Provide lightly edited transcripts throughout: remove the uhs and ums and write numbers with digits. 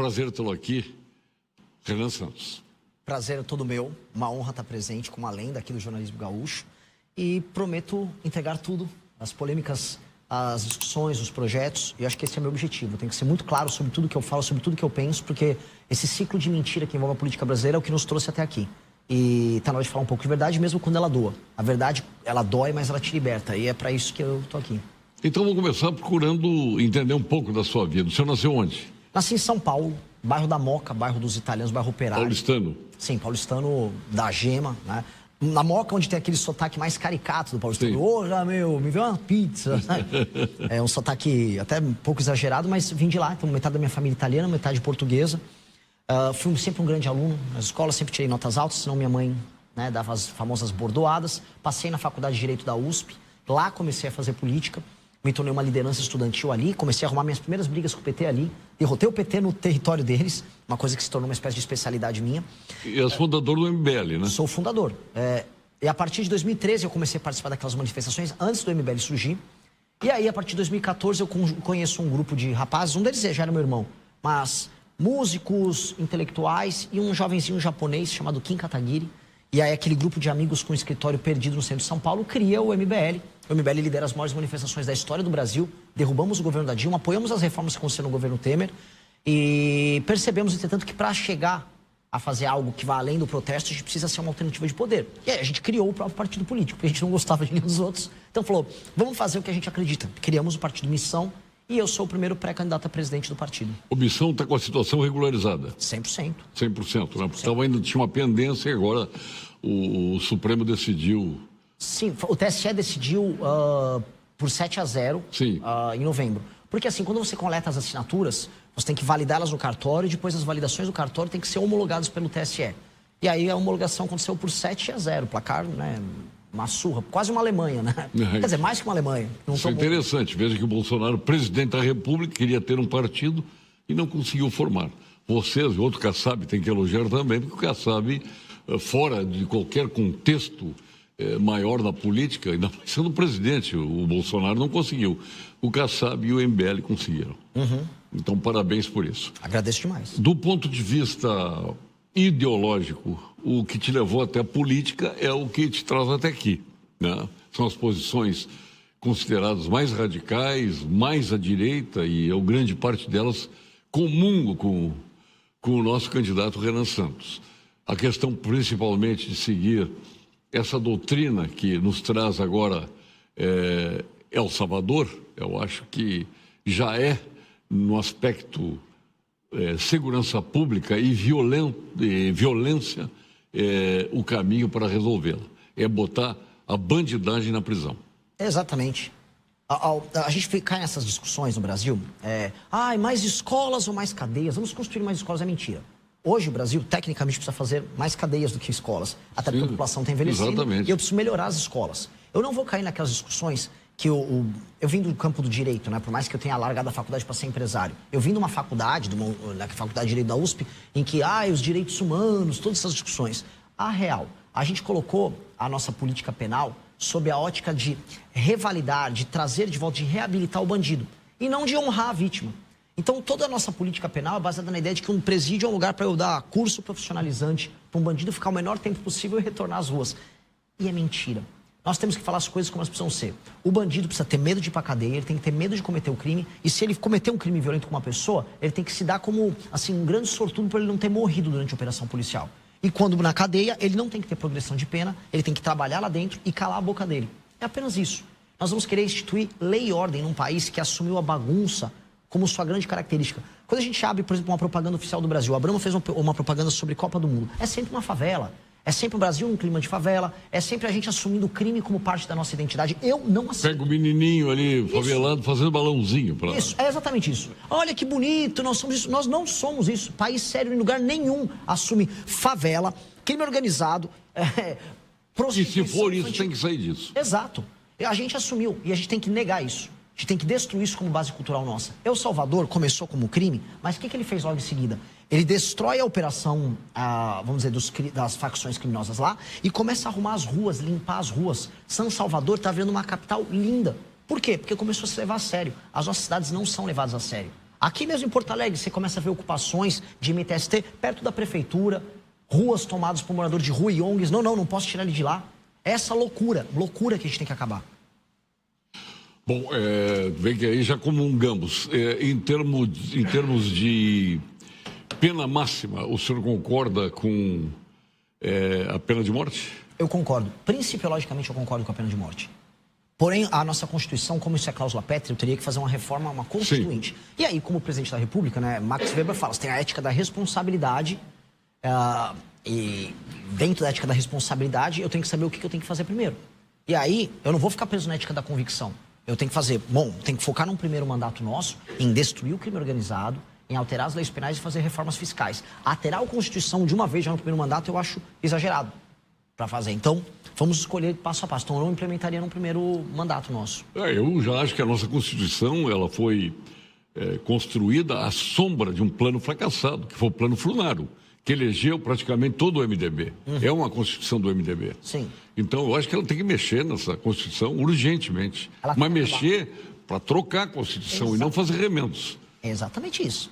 Prazer tê-lo aqui, Renan Santos. Prazer é todo meu, uma honra estar presente com uma lenda aqui do jornalismo gaúcho e prometo entregar tudo, as polêmicas, as discussões, os projetos, e acho que esse é o meu objetivo. Eu tenho que ser muito claro sobre tudo que eu falo, sobre tudo que eu penso, porque esse ciclo de mentira que envolve a política brasileira é o que nos trouxe até aqui. E está na hora de falar um pouco de verdade, mesmo quando ela doa. A verdade, ela dói, mas ela te liberta, e é para isso que eu tô aqui. Então vou começar procurando entender um pouco da sua vida. O senhor nasceu onde? Nasci em São Paulo, bairro da Moca, bairro dos italianos, bairro Operário. Paulistano? Sim, paulistano da Gema, né? Na Moca, onde tem aquele sotaque mais caricato do paulistano. Ô, meu, me vê uma pizza, né? É um sotaque até um pouco exagerado, mas vim de lá. Então, metade da minha família italiana, metade portuguesa. Fui sempre um grande aluno. Na escola sempre tirei notas altas, senão minha mãe, né, dava as famosas bordoadas. Passei na faculdade de Direito da USP. Lá comecei a fazer política. Me tornei uma liderança estudantil ali, comecei a arrumar minhas primeiras brigas com o PT ali, derrotei o PT no território deles, uma coisa que se tornou uma espécie de especialidade minha. E és fundador do MBL, né? Sou fundador. E a partir de 2013 eu comecei a participar daquelas manifestações antes do MBL surgir. E aí, a partir de 2014, eu conheço um grupo de rapazes, um deles já era meu irmão, mas músicos, intelectuais e um jovenzinho japonês chamado Kim Kataguiri. E aí aquele grupo de amigos com um escritório perdido no centro de São Paulo cria o MBL. O MBL lidera as maiores manifestações da história do Brasil. Derrubamos o governo da Dilma, apoiamos as reformas que aconteceram no governo Temer. E percebemos, entretanto, que para chegar a fazer algo que vá além do protesto, a gente precisa ser uma alternativa de poder. E aí a gente criou o próprio partido político, porque a gente não gostava de nenhum dos outros. Então falou, vamos fazer o que a gente acredita. Criamos o Partido Missão e eu sou o primeiro pré-candidato a presidente do partido. O Missão está com a situação regularizada? 100%. 100%, né? Porque ainda tinha uma pendência e agora o Supremo decidiu... Sim, o TSE decidiu por 7-0 em novembro. Porque assim, quando você coleta as assinaturas, você tem que validá-las no cartório e depois as validações do cartório têm que ser homologadas pelo TSE. E aí a homologação aconteceu por 7-0, placar, né, uma surra, quase uma Alemanha, né? Quer dizer, mais que uma Alemanha. Isso é interessante, veja que o Bolsonaro, presidente da República, queria ter um partido e não conseguiu formar. Vocês, outro Kassab, tem que elogiar também, porque o Kassab, fora de qualquer contexto maior da política, ainda mais sendo presidente, o Bolsonaro não conseguiu. O Kassab e o MBL conseguiram. Então, parabéns por isso. Agradeço demais. Do ponto de vista ideológico, o que te levou até a política é o que te traz até aqui, né? São as posições consideradas mais radicais, mais à direita, e eu, grande parte delas, comungo com o nosso candidato Renan Santos. A questão, principalmente, de seguir essa doutrina que nos traz agora El Salvador, eu acho que já é, no aspecto segurança pública e violência, o caminho para resolvê-la. É botar a bandidagem na prisão. Exatamente. A gente cai nessas discussões no Brasil, mais escolas ou mais cadeias? Vamos construir mais escolas, é mentira. Hoje o Brasil, tecnicamente, precisa fazer mais cadeias do que escolas. Até porque a população está envelhecendo. Exatamente. E eu preciso melhorar as escolas. Eu não vou cair naquelas discussões que eu vim do campo do direito, né? Por mais que eu tenha largado a faculdade para ser empresário. Eu vim de uma faculdade, na faculdade de Direito da USP, em que, os direitos humanos, todas essas discussões. A real, a gente colocou a nossa política penal sob a ótica de revalidar, de trazer de volta, de reabilitar o bandido. E não de honrar a vítima. Então, toda a nossa política penal é baseada na ideia de que um presídio é um lugar para eu dar curso profissionalizante para um bandido ficar o menor tempo possível e retornar às ruas. E é mentira. Nós temos que falar as coisas como elas precisam ser. O bandido precisa ter medo de ir para a cadeia, ele tem que ter medo de cometer o crime, e se ele cometer um crime violento com uma pessoa, ele tem que se dar como, assim, um grande sortudo por ele não ter morrido durante a operação policial. E quando na cadeia, ele não tem que ter progressão de pena, ele tem que trabalhar lá dentro e calar a boca dele. É apenas isso. Nós vamos querer instituir lei e ordem num país que assumiu a bagunça como sua grande característica. Quando a gente abre, por exemplo, uma propaganda oficial do Brasil, a Brahma fez uma propaganda sobre Copa do Mundo, é sempre uma favela, é sempre o Brasil um clima de favela, é sempre a gente assumindo o crime como parte da nossa identidade. Eu não aceito. Pega o menininho ali, favelado, fazendo balãozinho. Isso, é exatamente isso. Olha que bonito, nós somos isso. Nós não somos isso. País sério em lugar nenhum assume favela, crime organizado, prostituição. E se for isso, tem que sair disso. Exato. A gente assumiu e a gente tem que negar isso. A gente tem que destruir isso como base cultural nossa. El Salvador começou como crime, mas o que ele fez logo em seguida? Ele destrói a operação, vamos dizer, das facções criminosas lá e começa a arrumar as ruas, limpar as ruas. São Salvador está virando uma capital linda. Por quê? Porque começou a se levar a sério. As nossas cidades não são levadas a sério. Aqui mesmo em Porto Alegre, você começa a ver ocupações de MTST perto da prefeitura, ruas tomadas por morador de rua e ONGs. Não posso tirar ele de lá. Essa loucura que a gente tem que acabar. Bom, vem que aí já comungamos. Em termos de pena máxima, o senhor concorda com a pena de morte? Eu concordo. Principiologicamente, eu concordo com a pena de morte. Porém, a nossa Constituição, como isso é cláusula pétrea, eu teria que fazer uma reforma, uma constituinte. Sim. E aí, como presidente da República, né, Max Weber fala, você tem a ética da responsabilidade, e dentro da ética da responsabilidade, eu tenho que saber o que eu tenho que fazer primeiro. E aí, eu não vou ficar preso na ética da convicção. Eu tenho que fazer, tenho que focar num primeiro mandato nosso, em destruir o crime organizado, em alterar as leis penais e fazer reformas fiscais. Alterar a Constituição de uma vez já no primeiro mandato, eu acho exagerado para fazer. Então, vamos escolher passo a passo. Então, eu não implementaria no primeiro mandato nosso. Eu já acho que a nossa Constituição ela foi construída à sombra de um plano fracassado, que foi o Plano Furnaro, que elegeu praticamente todo o MDB. É uma Constituição do MDB. Sim. Então, eu acho que ela tem que mexer nessa Constituição urgentemente. Mas mexer para trocar a Constituição. Exato. E não fazer remendos. É exatamente isso.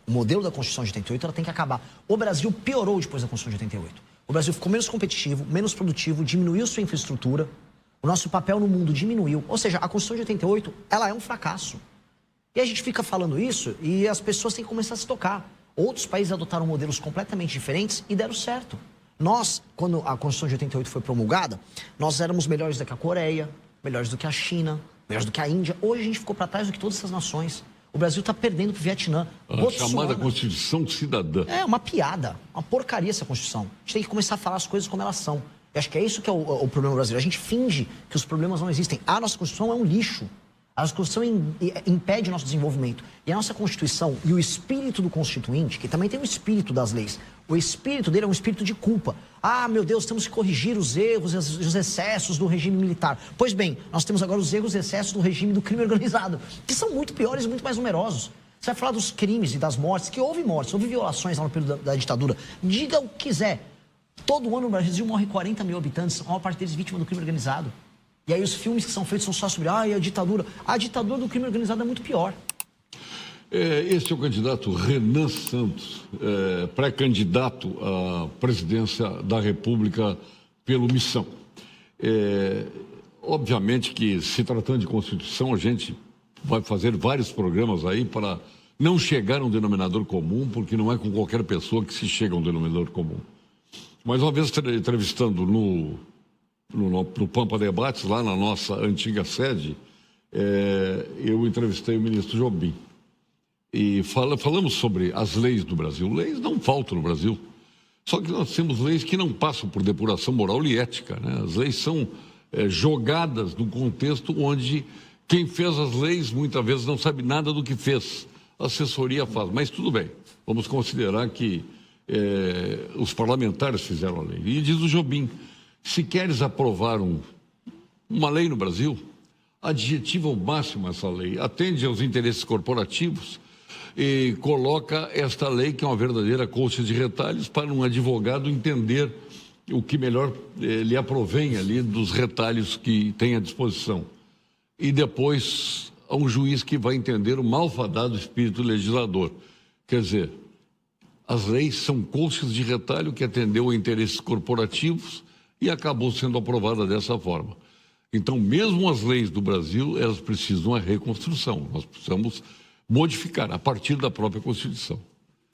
O modelo da Constituição de 88, ela tem que acabar. O Brasil piorou depois da Constituição de 88. O Brasil ficou menos competitivo, menos produtivo, diminuiu sua infraestrutura, o nosso papel no mundo diminuiu. Ou seja, a Constituição de 88, ela é um fracasso. E a gente fica falando isso e as pessoas têm que começar a se tocar. Outros países adotaram modelos completamente diferentes e deram certo. Nós, quando a Constituição de 88 foi promulgada, nós éramos melhores do que a Coreia, melhores do que a China, melhores do que a Índia. Hoje a gente ficou para trás do que todas essas nações. O Brasil está perdendo para o Vietnã. A chamada Constituição Cidadã. É uma piada, uma porcaria essa Constituição. A gente tem que começar a falar as coisas como elas são. Eu acho que é isso que é o problema brasileiro. A gente finge que os problemas não existem. A nossa Constituição é um lixo. A nossa Constituição impede o nosso desenvolvimento. E a nossa Constituição e o espírito do Constituinte, que também tem o espírito das leis, o espírito dele é um espírito de culpa. Ah, meu Deus, temos que corrigir os erros e os excessos do regime militar. Pois bem, nós temos agora os erros e excessos do regime do crime organizado, que são muito piores e muito mais numerosos. Você vai falar dos crimes e das mortes, que houve mortes, houve violações lá no período da ditadura. Diga o que quiser. Todo ano no Brasil morre 40 mil habitantes, a maior parte deles vítima do crime organizado. E aí os filmes que são feitos são só sobre a ditadura. A ditadura do crime organizado é muito pior. Este é o candidato Renan Santos, pré-candidato à presidência da República pelo Missão. Obviamente que, se tratando de Constituição, a gente vai fazer vários programas aí para não chegar a um denominador comum, porque não é com qualquer pessoa que se chega a um denominador comum. Mas uma vez entrevistando no Pampa Debates, lá na nossa antiga sede, eu entrevistei o ministro Jobim. E falamos sobre as leis do Brasil. Leis não faltam no Brasil. Só que nós temos leis que não passam por depuração moral e ética, né? As leis são jogadas num contexto onde quem fez as leis muitas vezes não sabe nada do que fez. A assessoria faz. Mas tudo bem, vamos considerar que os parlamentares fizeram a lei. E diz o Jobim, se queres aprovar uma lei no Brasil, adjetiva ao máximo essa lei, atende aos interesses corporativos e coloca esta lei, que é uma verdadeira colcha de retalhos, para um advogado entender o que melhor lhe aprovém ali dos retalhos que tem à disposição. E depois a um juiz que vai entender o malfadado espírito legislador. Quer dizer, as leis são colchas de retalho que atendeu a interesses corporativos e acabou sendo aprovada dessa forma. Então, mesmo as leis do Brasil, elas precisam de uma reconstrução. Nós precisamos modificar a partir da própria Constituição.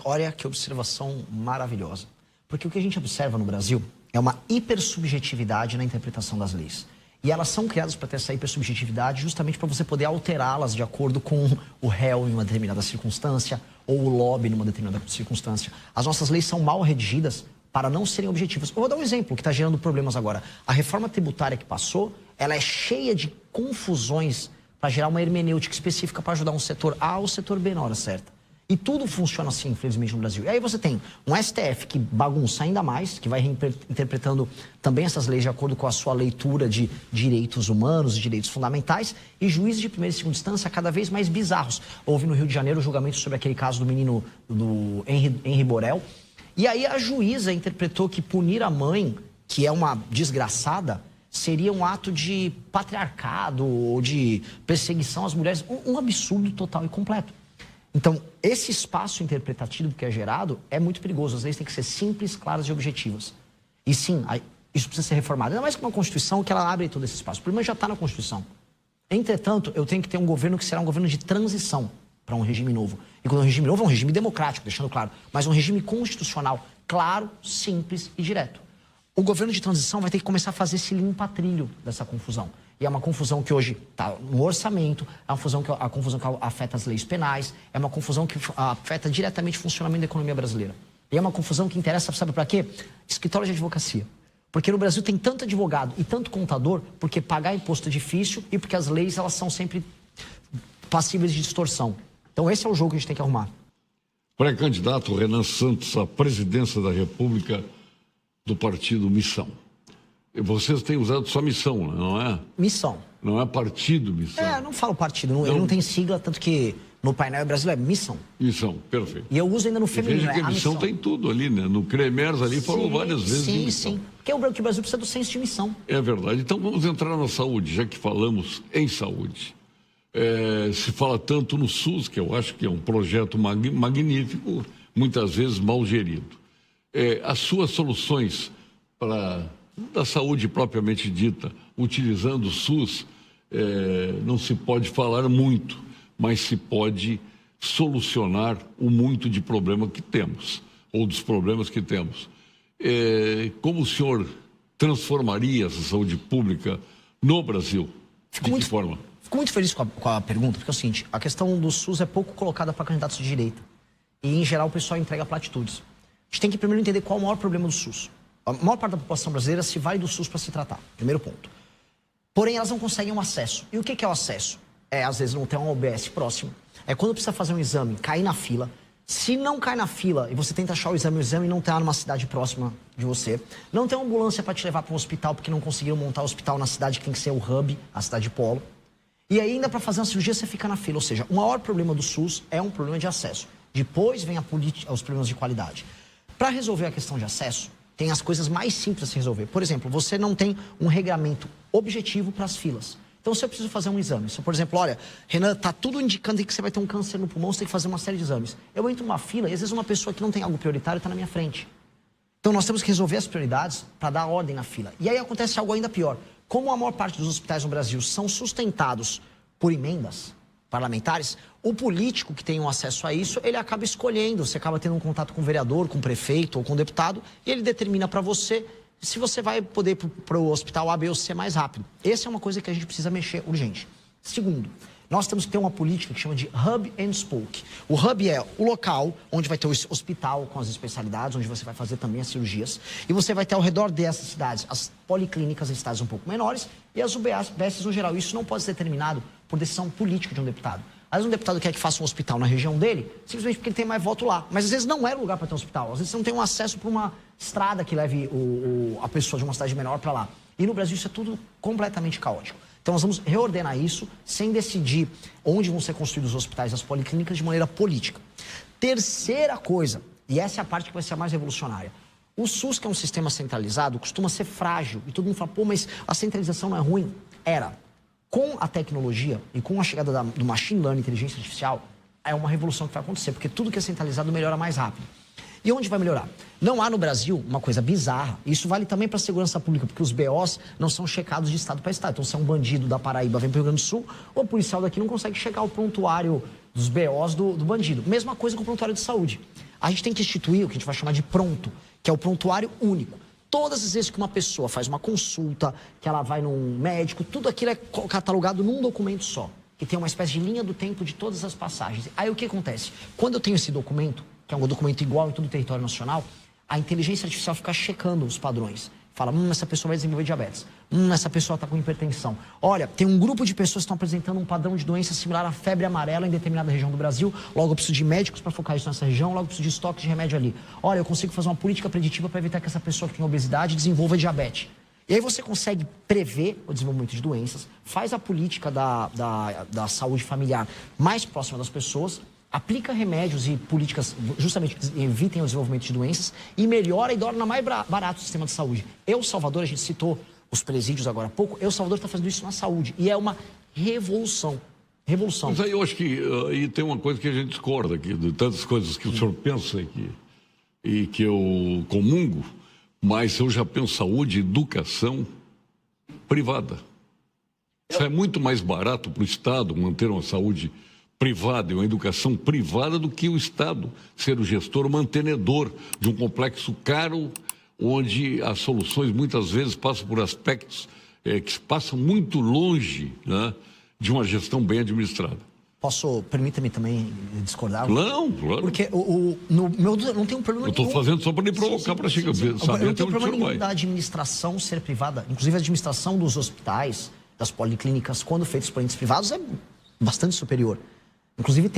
Olha que observação maravilhosa. Porque o que a gente observa no Brasil é uma hipersubjetividade na interpretação das leis. E elas são criadas para ter essa hipersubjetividade justamente para você poder alterá-las de acordo com o réu em uma determinada circunstância ou o lobby numa determinada circunstância. As nossas leis são mal redigidas para não serem objetivas. Eu vou dar um exemplo que está gerando problemas agora. A reforma tributária que passou, ela é cheia de confusões para gerar uma hermenêutica específica para ajudar um setor A ou setor B na hora certa. E tudo funciona assim, infelizmente, no Brasil. E aí você tem um STF que bagunça ainda mais, que vai interpretando também essas leis de acordo com a sua leitura de direitos humanos e direitos fundamentais, e juízes de primeira e segunda instância cada vez mais bizarros. Houve no Rio de Janeiro o julgamento sobre aquele caso do menino do Henri Borel. E aí a juíza interpretou que punir a mãe, que é uma desgraçada, seria um ato de patriarcado ou de perseguição às mulheres. Um absurdo total e completo. Então, esse espaço interpretativo que é gerado é muito perigoso. As leis têm que ser simples, claras e objetivas. E sim, isso precisa ser reformado. Ainda mais que uma Constituição que ela abre todo esse espaço. O problema já está na Constituição. Entretanto, eu tenho que ter um governo que será um governo de transição para um regime novo. E quando um regime novo é um regime democrático, deixando claro, mas um regime constitucional, claro, simples e direto. O governo de transição vai ter que começar a fazer esse limpa-trilho dessa confusão. E é uma confusão que hoje está no orçamento, é uma confusão que afeta as leis penais, é uma confusão que afeta diretamente o funcionamento da economia brasileira. E é uma confusão que interessa, sabe para quê? Escritório de advocacia. Porque no Brasil tem tanto advogado e tanto contador porque pagar imposto é difícil e porque as leis elas são sempre passíveis de distorção. Então esse é o jogo que a gente tem que arrumar. Pré-candidato Renan Santos à presidência da República do partido Missão. Vocês têm usado só Missão, não é? Missão. Não é partido Missão. Eu não falo partido, ele não tem sigla, tanto que no painel brasileiro é Missão. Missão, perfeito. E eu uso ainda no feminino, veja que a missão tem tudo ali, né? No Cremers ali falou várias vezes de missão. Sim, porque o Brasil precisa do senso de missão. É verdade. Então vamos entrar na saúde, já que falamos em saúde. Se fala tanto no SUS, que eu acho que é um projeto magnífico, muitas vezes mal gerido. As suas soluções para da saúde propriamente dita, utilizando o SUS, não se pode falar muito, mas se pode solucionar o muito de problema que temos, ou dos problemas que temos. Como o senhor transformaria essa saúde pública no Brasil? De que forma? Fico muito feliz com a pergunta, porque é o seguinte, a questão do SUS é pouco colocada para candidatos de direita. E, em geral, o pessoal entrega platitudes. A gente tem que primeiro entender qual é o maior problema do SUS. A maior parte da população brasileira se vale do SUS para se tratar, primeiro ponto. Porém, elas não conseguem um acesso. E o que é o acesso? Às vezes, não ter um OBS próximo. Quando precisa fazer um exame, cair na fila. Se não cai na fila e você tenta achar o exame não está numa cidade próxima de você. Não tem uma ambulância para te levar para um hospital, porque não conseguiram montar o hospital na cidade que tem que ser o hub, a cidade polo. E ainda para fazer uma cirurgia você fica na fila. Ou seja, o maior problema do SUS é um problema de acesso. Depois vem os problemas de qualidade. Para resolver a questão de acesso, tem as coisas mais simples a se resolver. Por exemplo, você não tem um regramento objetivo para as filas. Então, se eu preciso fazer um exame, se eu, por exemplo, olha, Renan, tá tudo indicando que você vai ter um câncer no pulmão, você tem que fazer uma série de exames. Eu entro numa fila e às vezes uma pessoa que não tem algo prioritário está na minha frente. Então, nós temos que resolver as prioridades para dar ordem na fila. E aí acontece algo ainda pior. Como a maior parte dos hospitais no Brasil são sustentados por emendas parlamentares, o político que tem um acesso a isso, ele acaba escolhendo, você acaba tendo um contato com o vereador, com o prefeito ou com o deputado, e ele determina para você se você vai poder ir para o hospital A, B ou C mais rápido. Essa é uma coisa que a gente precisa mexer urgente. Segundo, nós temos que ter uma política que chama de Hub and Spoke. O Hub é o local onde vai ter o hospital com as especialidades, onde você vai fazer também as cirurgias, e você vai ter ao redor dessas cidades as policlínicas em cidades um pouco menores e as UBSs no geral. Isso não pode ser determinado por decisão política de um deputado. Às vezes um deputado quer que faça um hospital na região dele, simplesmente porque ele tem mais voto lá. Mas às vezes não é lugar para ter um hospital. Às vezes você não tem um acesso para uma estrada que leve a pessoa de uma cidade menor para lá. E no Brasil isso é tudo completamente caótico. Então nós vamos reordenar isso sem decidir onde vão ser construídos os hospitais e as policlínicas de maneira política. Terceira coisa, e essa é a parte que vai ser a mais revolucionária. O SUS, que é um sistema centralizado, costuma ser frágil. E todo mundo fala, pô, mas a centralização não é ruim? Com a tecnologia e com a chegada do machine learning, inteligência artificial, é uma revolução que vai acontecer, porque tudo que é centralizado melhora mais rápido. E onde vai melhorar? Não há no Brasil uma coisa bizarra, isso vale também para a segurança pública, porque os BOs não são checados de estado para estado. Então, se é um bandido da Paraíba vem para o Rio Grande do Sul, o policial daqui não consegue checar o prontuário dos BOs do bandido. Mesma coisa com o prontuário de saúde. A gente tem que instituir o que a gente vai chamar de pronto, que é o prontuário único. Todas as vezes que uma pessoa faz uma consulta, que ela vai num médico, tudo aquilo é catalogado num documento só, que tem uma espécie de linha do tempo de todas as passagens. Aí o que acontece? Quando eu tenho esse documento, que é um documento igual em todo o território nacional, a inteligência artificial fica checando os padrões. Fala, essa pessoa vai desenvolver diabetes. Essa pessoa está com hipertensão. Olha, tem um grupo de pessoas que estão apresentando um padrão de doença similar à febre amarela em determinada região do Brasil. Logo, eu preciso de médicos para focar isso nessa região. Logo, eu preciso de estoques de remédio ali. Olha, eu consigo fazer uma política preditiva para evitar que essa pessoa que tem obesidade desenvolva diabetes. E aí você consegue prever o desenvolvimento de doenças, faz a política da saúde familiar mais próxima das pessoas, aplica remédios e políticas justamente que evitem o desenvolvimento de doenças e melhora e torna mais barato o sistema de saúde. Salvador, a gente citou os presídios agora há pouco, Salvador está fazendo isso na saúde e é uma revolução. revolução. Mas aí eu acho que aí tem uma coisa que a gente discorda aqui, de tantas coisas que o senhor pensa e que eu comungo, mas eu já penso saúde e educação privada. Isso é muito mais barato para o Estado manter uma saúde privada e uma educação privada do que o Estado ser o gestor, o mantenedor de um complexo caro, onde as soluções muitas vezes passam por aspectos que passam muito longe, né, de uma gestão bem administrada. Permita-me também discordar? Não, claro. Porque no meu não tem um problema eu estou fazendo só para lhe provocar para chegar a saber eu não tenho problema nenhum vai. da administração ser privada. Inclusive a administração dos hospitais, das policlínicas, quando feitos por entes privados, é bastante superior. Inclusive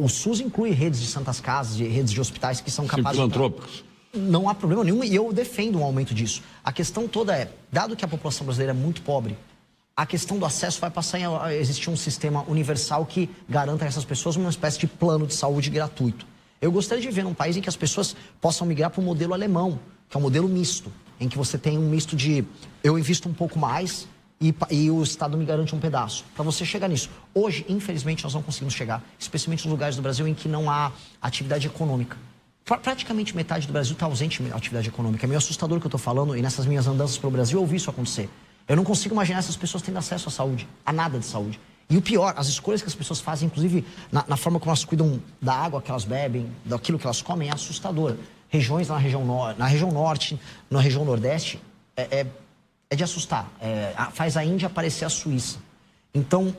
o SUS inclui redes de santas casas, redes de hospitais que são capazes filantrópicos. Não há problema nenhum e eu defendo um aumento disso. A questão toda é, dado que a população brasileira é muito pobre, a questão do acesso vai passar a existir um sistema universal que garanta a essas pessoas uma espécie de plano de saúde gratuito. Eu gostaria de ver num país em que as pessoas possam migrar para o modelo alemão, que é um modelo misto, em que você tem um misto de eu invisto um pouco mais e o Estado me garante um pedaço. Para você chegar nisso. Hoje, infelizmente, nós não conseguimos chegar, especialmente nos lugares do Brasil em que não há atividade econômica. Praticamente metade do Brasil está ausente de atividade econômica. É meio assustador o que eu estou falando e nessas minhas andanças pelo Brasil eu vi isso acontecer. Eu não consigo imaginar essas pessoas tendo acesso à saúde, a nada de saúde. E o pior, as escolhas que as pessoas fazem, inclusive na forma como elas cuidam da água que elas bebem, daquilo que elas comem, é assustadora. Regiões na região norte, na região nordeste, é de assustar. Faz a Índia parecer a Suíça. Então,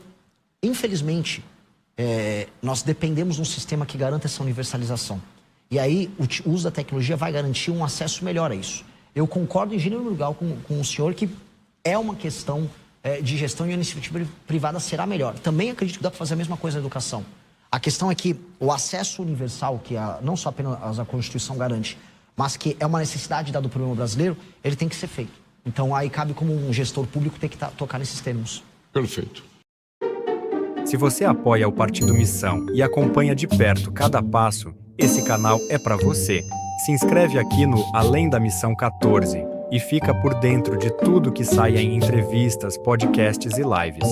infelizmente, nós dependemos de um sistema que garanta essa universalização. E aí, o uso da tecnologia vai garantir um acesso melhor a isso. Eu concordo em gênero legal com o senhor que é uma questão de gestão e a iniciativa privada será melhor. Também acredito que dá para fazer a mesma coisa na educação. A questão é que o acesso universal, que não só apenas a Constituição garante, mas que é uma necessidade dada pelo problema brasileiro, ele tem que ser feito. Então aí cabe como um gestor público ter que tocar nesses termos. Perfeito. Se você apoia o Partido Missão e acompanha de perto cada passo, esse canal é para você. Se inscreve aqui no Além da Missão 14 e fica por dentro de tudo que sai em entrevistas, podcasts e lives.